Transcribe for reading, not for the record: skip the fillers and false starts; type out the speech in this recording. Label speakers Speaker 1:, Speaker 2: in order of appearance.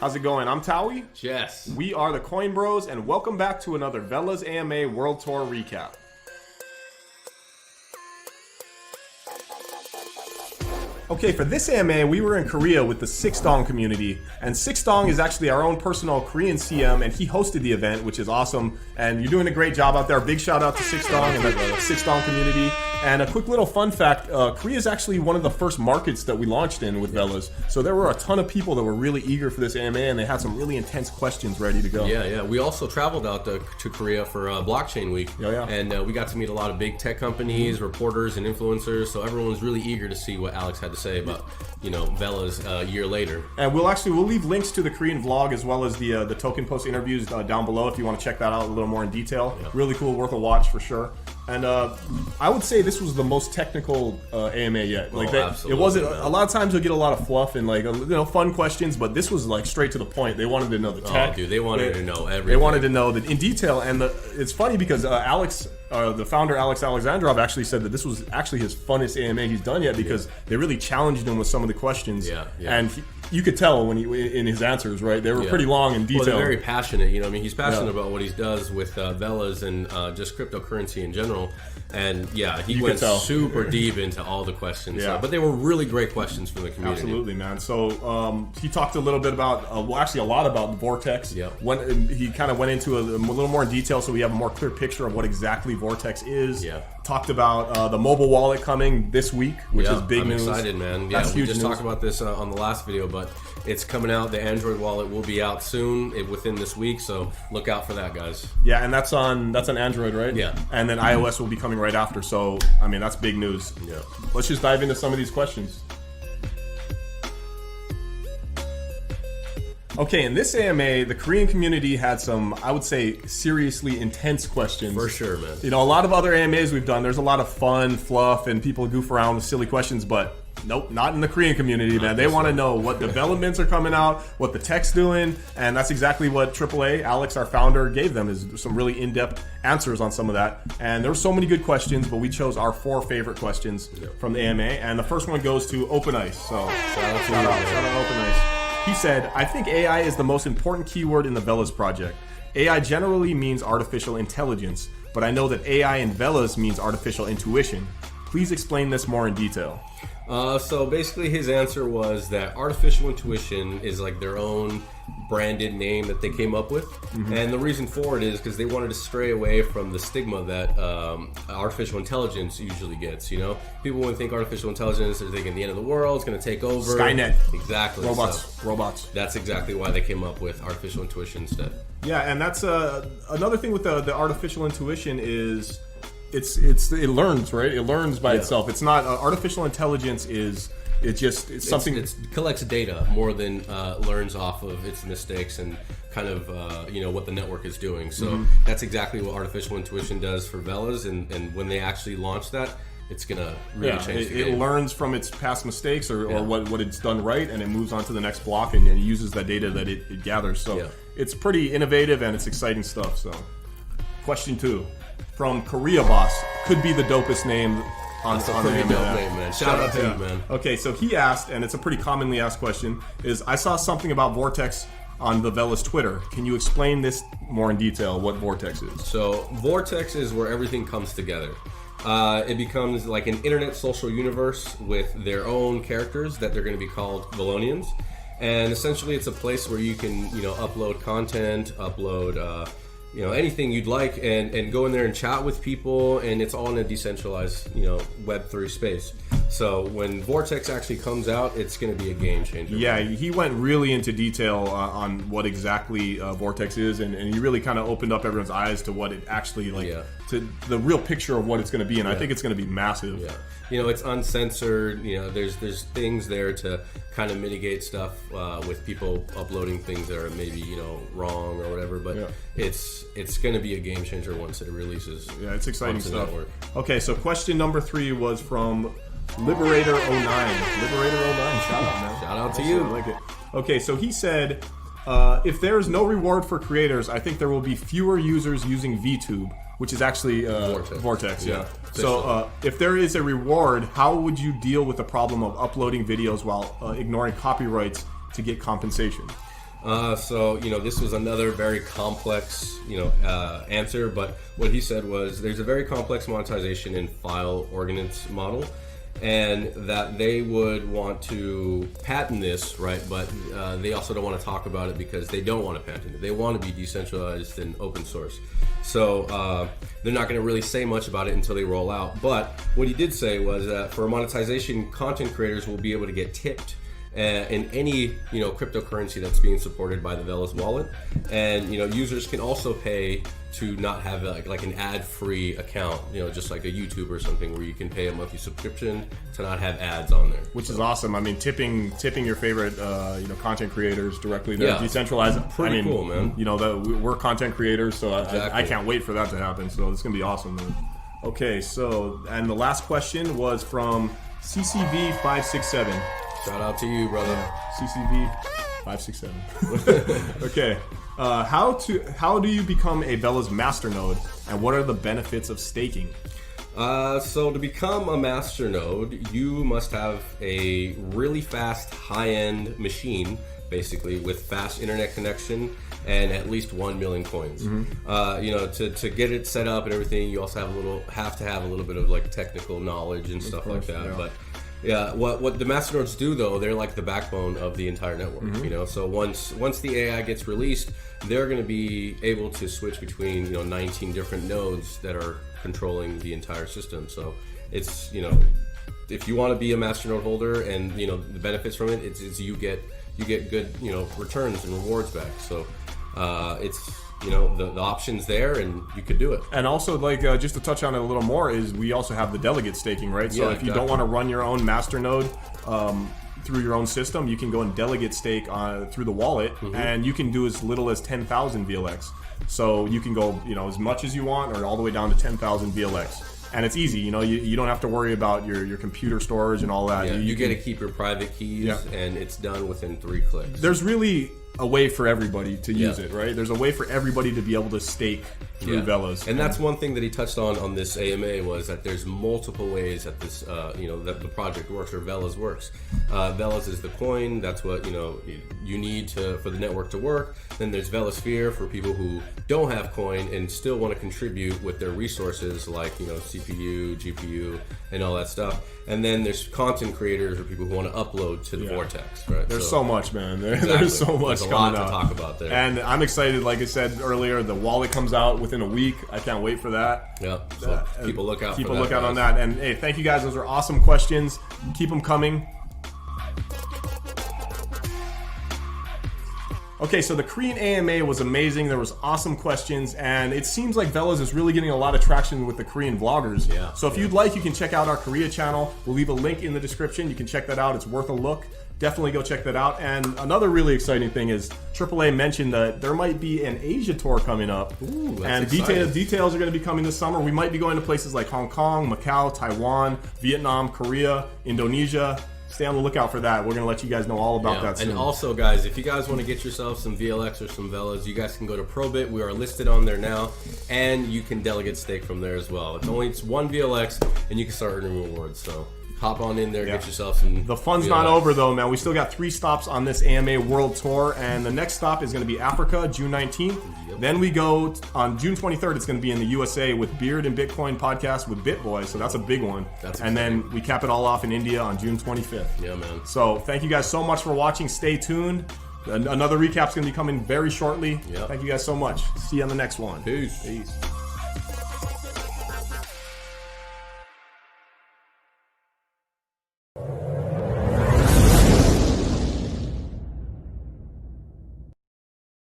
Speaker 1: How's it going? I'm Towie.
Speaker 2: Yes.
Speaker 1: We are the Coin Bros, and welcome back to another Velas AMA World Tour recap. Okay, for this AMA, we were in Korea with the Sixdong community, and Sixdong is actually our own personal Korean CM, and he hosted the event, which is awesome, and you're doing a great job out there. Big shout out to Sixdong and the Sixdong community. And a quick little fun fact, Korea is actually one of the first markets that we launched in with Velas, so there were a ton of people that were really eager for this AMA, and they had some really intense questions ready to go.
Speaker 2: Yeah. We also traveled out to Korea for Blockchain Week, and we got to meet a lot of big tech companies, reporters, and influencers, so everyone was really eager to see what Alex had to say about, Velas a year later.
Speaker 1: And we'll leave links to the Korean vlog as well as the token post interviews down below if you want to check that out a little more in detail. Yeah. Really cool, worth a watch for sure. And I would say this was the most technical AMA yet. It wasn't. A lot of times you'll get a lot of fluff and fun questions, but this was like straight to the point. They wanted to know the tech.
Speaker 2: Oh, dude, they wanted to know everything.
Speaker 1: They wanted to know that in detail. And it's funny because Alex, the founder Alex Alexandrov, actually said that this was actually his funnest AMA he's done yet because they really challenged him with some of the questions.
Speaker 2: Yeah.
Speaker 1: And you could tell when in his answers, right? They were pretty long and detailed.
Speaker 2: Well, they're very passionate. He's passionate about what he does with Velas and just cryptocurrency in general. And he went super deep into all the questions.
Speaker 1: Yeah.
Speaker 2: But they were really great questions from the community.
Speaker 1: Absolutely, man. So he talked a little bit about, a lot about Vortex.
Speaker 2: Yeah.
Speaker 1: He kind of went into a little more in detail so we have a more clear picture of what exactly Vortex is.
Speaker 2: Yeah.
Speaker 1: Talked about the mobile wallet coming this week, which is big news.
Speaker 2: I'm excited, man. Yeah, we just talked about this on the last video, but it's coming out. The Android wallet will be out soon, within this week, so look out for that, guys.
Speaker 1: Yeah, and that's on Android, right?
Speaker 2: Yeah.
Speaker 1: And then iOS will be coming right after, so, that's big news.
Speaker 2: Yeah.
Speaker 1: Let's just dive into some of these questions. Okay, in this AMA, the Korean community had some, I would say, seriously intense questions.
Speaker 2: For sure, man.
Speaker 1: A lot of other AMAs we've done, there's a lot of fun, fluff, and people goof around with silly questions, but nope, not in the Korean community, man. They want to know what developments are coming out, what the tech's doing, and that's exactly what AAA, Alex, our founder, gave them, is some really in-depth answers on some of that. And there were so many good questions, but we chose our 4 favorite questions from the AMA, and the first one goes to Open Ice. So shout out Open Ice. He said, I think AI is the most important keyword in the Velas project. AI generally means artificial intelligence, but I know that AI in Velas means artificial intuition. Please explain this more in detail.
Speaker 2: So basically his answer was that artificial intuition is like their own branded name that they came up with. Mm-hmm. And the reason for it is because they wanted to stray away from the stigma that artificial intelligence usually gets. People when they think artificial intelligence, they're thinking the end of the world, it's going to take over.
Speaker 1: Skynet.
Speaker 2: Exactly.
Speaker 1: Robots.
Speaker 2: That's exactly why they came up with artificial intuition instead.
Speaker 1: Yeah, and that's another thing with the artificial intuition is it learns, right? It learns by itself. It's not artificial intelligence it's something.
Speaker 2: It collects data more than learns off of its mistakes and kind of what the network is doing. So that's exactly what artificial intuition does for Velas, and when they actually launch that, it's gonna really change the game.
Speaker 1: It learns from its past mistakes or what it's done right, and it moves on to the next block and it uses that data that it gathers. So it's pretty innovative and it's exciting stuff. So question 2. From Korea Boss, could be the dopest name on the
Speaker 2: name, man. Shout out to you, man.
Speaker 1: Okay, so he asked, and it's a pretty commonly asked question, is I saw something about Vortex on the Velas Twitter. Can you explain this more in detail, what Vortex is?
Speaker 2: So Vortex is where everything comes together. It becomes like an internet social universe with their own characters that they're going to be called Velonians. And essentially it's a place where you can, upload content, upload anything you'd like and go in there and chat with people, and it's all in a decentralized, Web3 space. So when Vortex actually comes out, it's going to be a game changer.
Speaker 1: Yeah, he went really into detail on what exactly Vortex is, and he really kind of opened up everyone's eyes to what it actually, to the real picture of what it's going to be, and I think it's going to be massive.
Speaker 2: Yeah. It's uncensored. There's things there to kind of mitigate stuff with people uploading things that are maybe wrong or whatever. But it's going to be a game changer once it releases.
Speaker 1: Yeah, it's exciting stuff. Okay, so question number 3 was from Liberator09. Liberator09, shout out, man.
Speaker 2: Shout out to you.
Speaker 1: I like it. Okay, so he said, if there is no reward for creators, I think there will be fewer users using VTube, which is actually Vortex. Yeah. So if there is a reward, how would you deal with the problem of uploading videos while ignoring copyrights to get compensation?
Speaker 2: So, this was another very complex, answer, but what he said was there's a very complex monetization and file ordinance model, and that they would want to patent this, right? But they also don't want to talk about it because they don't want to patent it. They want to be decentralized and open source. So they're not going to really say much about it until they roll out. But what he did say was that for monetization, content creators will be able to get tipped in any cryptocurrency that's being supported by the Velas wallet, and users can also pay to not have like an ad-free account, just like a YouTube or something where you can pay a monthly subscription to not have ads on there.
Speaker 1: Which is awesome. I mean, tipping your favorite content creators directly to decentralize it.
Speaker 2: Pretty cool, man.
Speaker 1: We're content creators, so
Speaker 2: Exactly.
Speaker 1: I can't wait for that to happen. So it's gonna be awesome, man. Okay, so and the last question was from CCV567.
Speaker 2: Shout out to you, brother.
Speaker 1: CCV 567. Okay. How do you become a Velas masternode, and what are the benefits of staking?
Speaker 2: So to become a masternode, you must have a really fast, high-end machine, basically, with fast internet connection and at least 1 million coins. To get it set up and everything, you also have to have a little bit of like technical knowledge and stuff like that.
Speaker 1: Yeah.
Speaker 2: But yeah, what the masternodes do though, they're like the backbone of the entire network. So once the AI gets released, they're going to be able to switch between 19 different nodes that are controlling the entire system. So it's if you want to be a masternode holder, and the benefits from it, it's you get good returns and rewards back. So it's the options there, and you could do it.
Speaker 1: And also, just to touch on it a little more, is we also have the delegate staking, right? So if you don't want to run your own masternode through your own system, you can go and delegate stake through the wallet, and you can do as little as 10,000 VLX. So you can go as much as you want, or all the way down to 10,000 VLX. And it's easy, you don't have to worry about your computer storage and all that.
Speaker 2: Yeah, you get to keep your private keys, and it's done within 3 clicks.
Speaker 1: There's really a way for everybody to use it, right? There's a way for everybody to be able to stake through Velas.
Speaker 2: And that's one thing that he touched on this AMA, was that there's multiple ways that this, that the project works, or Velas works. Velas is the coin. That's what, you need for the network to work. Then there's Velasphere for people who don't have coin and still want to contribute with their resources, like, CPU, GPU, and all that stuff. And then there's content creators, or people who want to upload to the Vortex, right?
Speaker 1: There's so much, man. There's so much
Speaker 2: a
Speaker 1: coming
Speaker 2: lot
Speaker 1: out
Speaker 2: to talk about there.
Speaker 1: And I'm excited. Like I said earlier, the wallet comes out within a week. I can't wait for that.
Speaker 2: Yeah. So keep a lookout.
Speaker 1: Keep a lookout on that. And hey, thank you guys. Those are awesome questions. Keep them coming. Okay, so the Korean AMA was amazing. There was awesome questions, and it seems like Velas is really getting a lot of traction with the Korean vloggers.
Speaker 2: Yeah.
Speaker 1: So if you'd like, you can check out our Korea channel. We'll leave a link in the description. You can check that out. It's worth a look. Definitely go check that out. And another really exciting thing is AAA mentioned that there might be an Asia tour coming up.
Speaker 2: Ooh, that's exciting.
Speaker 1: Details are going to be coming this summer. We might be going to places like Hong Kong, Macau, Taiwan, Vietnam, Korea, Indonesia. Stay on the lookout for that. We're going to let you guys know all about that soon.
Speaker 2: And also, guys, if you guys want to get yourself some VLX or some Velas, you guys can go to Probit. We are listed on there now, and you can delegate stake from there as well. It's 1 VLX, and you can start earning rewards. So hop on in there, get yourself some.
Speaker 1: The fun's
Speaker 2: VLX.
Speaker 1: not over though, man. We still got 3 stops on this AMA World Tour, and the next stop is going to be Africa, June 19th.
Speaker 2: Yep.
Speaker 1: Then we go on June 23rd. It's going to be in the USA with Beard and Bitcoin podcast with BitBoy, so that's a big one. And then we cap it all off in India on June 25th.
Speaker 2: Yeah, man.
Speaker 1: So thank you guys so much for watching. Stay tuned. Another recap's going to be coming very shortly.
Speaker 2: Yep.
Speaker 1: Thank you guys so much. See you on the next one.
Speaker 2: Peace.
Speaker 1: Peace.